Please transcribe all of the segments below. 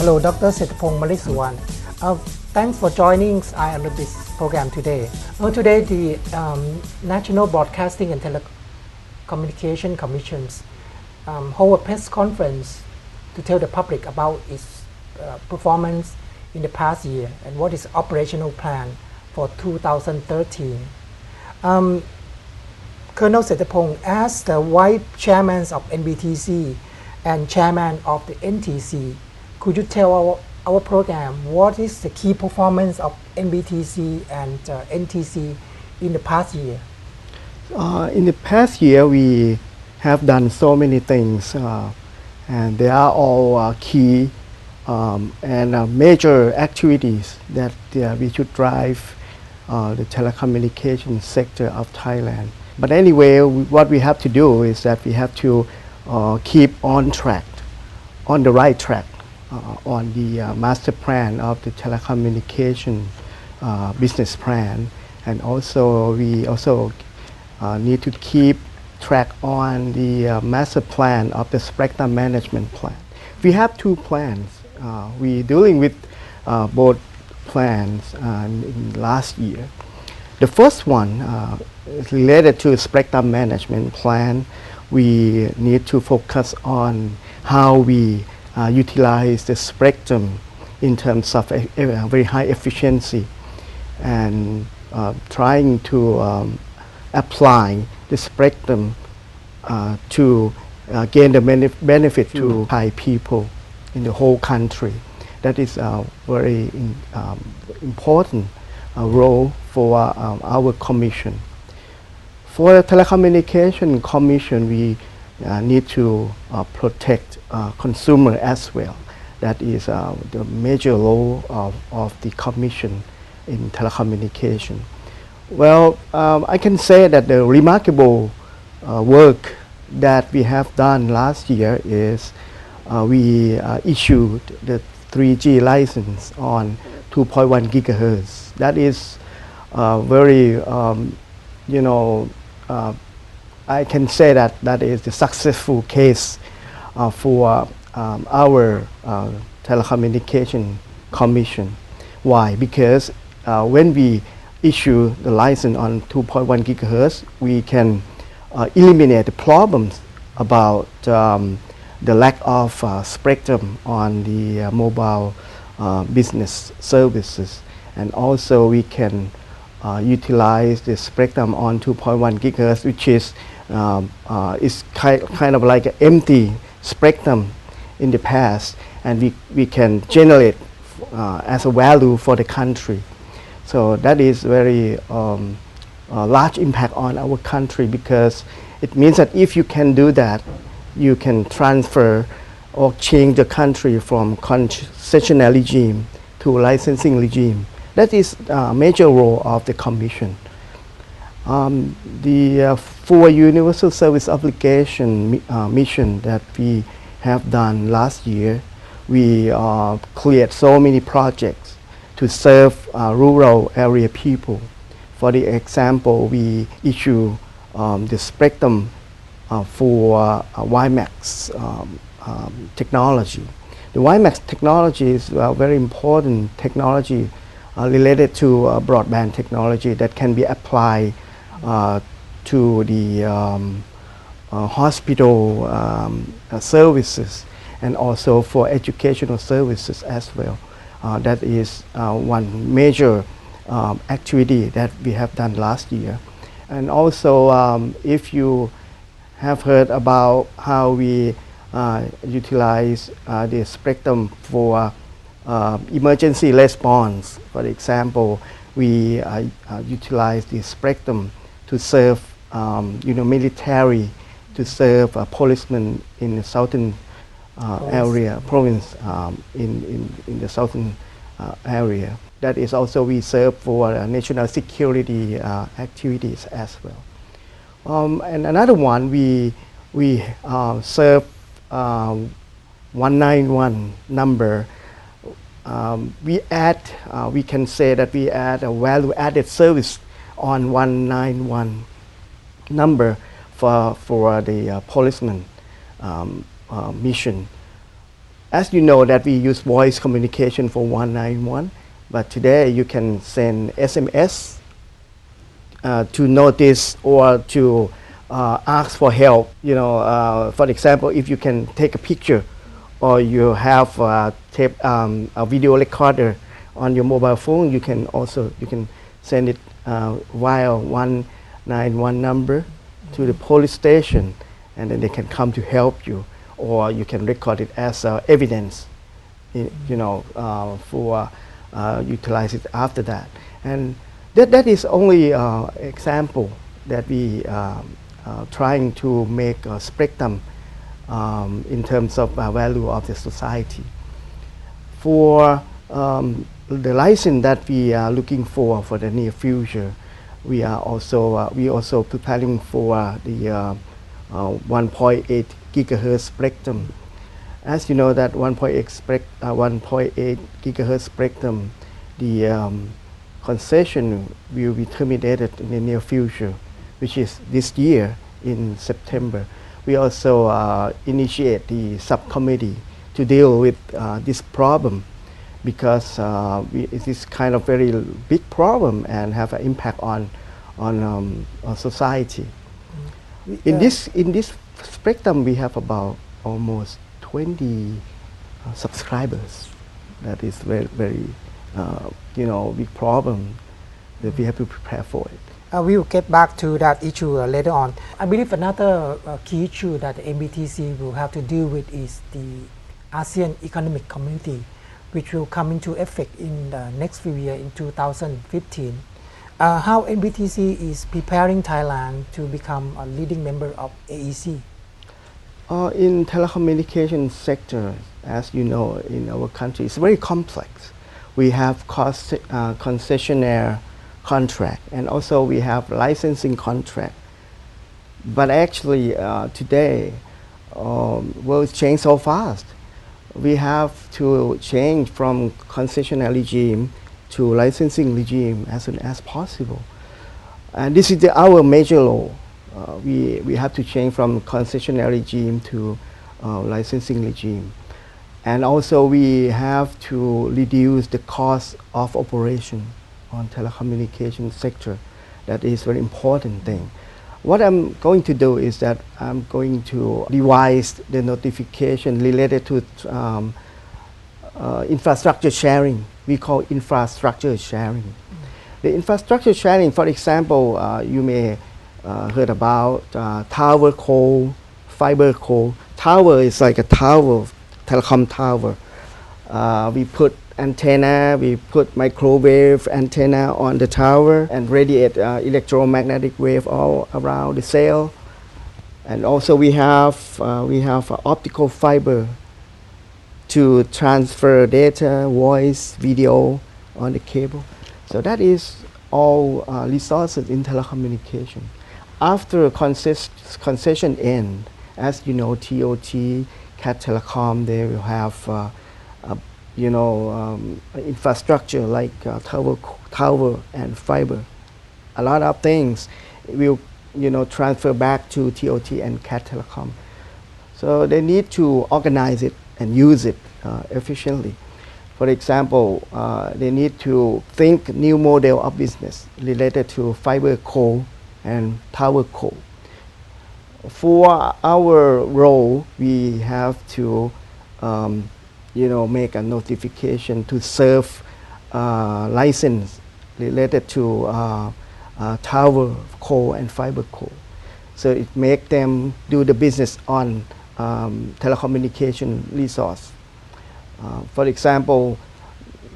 Hello, Dr. Setapong Malisuwan. Thanks for joining I on this program today. Today, the National Broadcasting and Telecommunication Commissions hold a press conference to tell the public about its performance in the past year and what is operational plan for 2013. Colonel Setapong, as the Vice Chairman of NBTC and Chairman of the NTC, could you tell our program what is the key performance of NBTC and NTC in the past year? In the past year, we have done so many things, and they are all key and major activities that we should drive the telecommunication sector of Thailand. But anyway, what we have to do is that we have to keep on track, on the right track, on the master plan of the telecommunication business plan, and also we need to keep track on the master plan of the spectrum management plan. We have two plans. We're dealing with both plans in last year. The first one is related to spectrum management plan. We need to focus on how we utilize the spectrum in terms of very high efficiency and trying to apply the spectrum to gain the benefit to Thai people in the whole country. That is a very important role for our commission. For the Telecommunication Commission, we need to protect consumer as well. That is the major role of the commission in telecommunication. Well, I can say that the remarkable work that we have done last year is we issued the 3G license on 2.1 gigahertz. That is very, I can say that that is the successful case for our telecommunication commission. Why? Because when we issue the license on 2.1 gigahertz, we can eliminate the problems about the lack of spectrum on the mobile business services, and also we can utilize the spectrum on 2.1 gigahertz, which is kind of like an empty spectrum in the past, and we can generate as a value for the country. So that is very large impact on our country, because it means that if you can do that, you can transfer or change the country from concessional regime to licensing regime. That is a major role of the commission. The 4 universal service obligation mission that we have done last year, we create so many projects to serve rural area people. For the example, we issue the spectrum for WiMAX technology. The WiMAX technology is a very important technology related to broadband technology that can be applied to the hospital services, and also for educational services as well. That is one major activity that we have done last year. And also, if you have heard about how we utilize the spectrum for emergency response. For example, we utilize the spectrum to serve military, to serve policemen in the southern province in the southern area. That is also we serve for national security activities as well. And another one, we serve 191 number. We can say that we add a value-added service on 191 number for the policeman mission. As you know that we use voice communication for 191, but today you can send SMS to notice or to ask for help. For example, if you can take a picture or you have a video recorder on your mobile phone, you can send it via 191 number to the police station, and then they can come to help you, or you can record it as evidence, for utilize it after that. And that is only example that we trying to make a spectrum in terms of value of the society. For the license that we are looking for the near future, we are also preparing for the 1.8 gigahertz spectrum. As you know that 1.8 gigahertz spectrum, the concession will be terminated in the near future, which is this year in September. We also initiate the subcommittee to deal with this problem, because it is kind of very big problem and have an impact on society. In this spectrum, we have about almost 20 subscribers. That is very big problem that we have to prepare for it. We will get back to that issue later on. I believe another key issue that the MBTC will have to deal with is the ASEAN Economic Community, which will come into effect in the next few years in 2015. How MBTC is preparing Thailand to become a leading member of AEC? In telecommunication sector, as you know, in our country, it's very complex. We have concessionaire contract, and also we have licensing contract. But actually, today, world changed so fast. We have to change from concessionary regime to licensing regime as soon as possible. And this is our major law. We have to change from concessionary regime to licensing regime. And also we have to reduce the cost of operation on telecommunication sector. That is very important thing. What I'm going to do is that I'm going to revise the notification related to infrastructure sharing. We call infrastructure sharing. The infrastructure sharing, for example, you may heard about tower core, fiber core. Tower is like a tower, telecom tower. We put antenna, we put microwave antenna on the tower and radiate electromagnetic wave all around the cell. And also we have optical fiber to transfer data, voice, video on the cable. So that is all resources in telecommunication. After concession end, as you know, TOT, Cat Telecom, they will have infrastructure like tower and fiber. A lot of things will transfer back to TOT and Cat Telecom. So they need to organize it and use it efficiently. For example, they need to think new model of business related to fiber core and tower core. For our role, we have to make a notification to serve license related to tower core and fiber core. So it make them do the business on telecommunication resource. For example,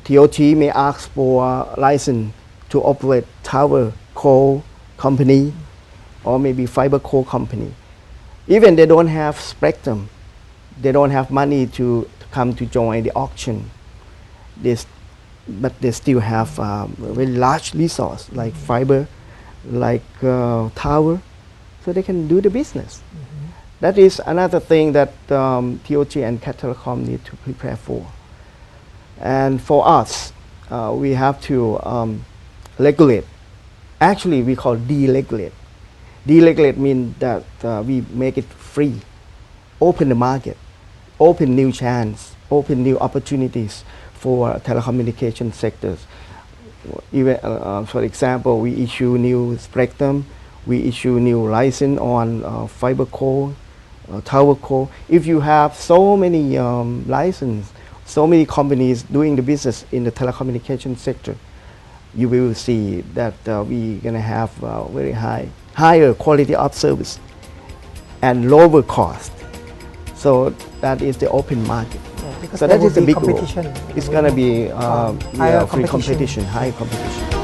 TOT may ask for a license to operate tower core company or maybe fiber core company. Even they don't have spectrum, they don't have money to come to join the auction. But they still have a very large resource like fiber, like tower, so they can do the business. That is another thing that TOT and Cat Telecom need to prepare for. And for us, we have to regulate. Actually, we call deregulate. Deregulate means that we make it free, open the market open new chance, open new opportunities for telecommunication sectors. Even, for example, we issue new spectrum, we issue new license on fiber core, tower core. If you have so many license, so many companies doing the business in the telecommunication sector, you will see that we're going to have very higher quality of service and lower cost. So that is the open market. Yeah, because So there that will is the be big role. competition. It's going to be higher free competition. competition, high competition.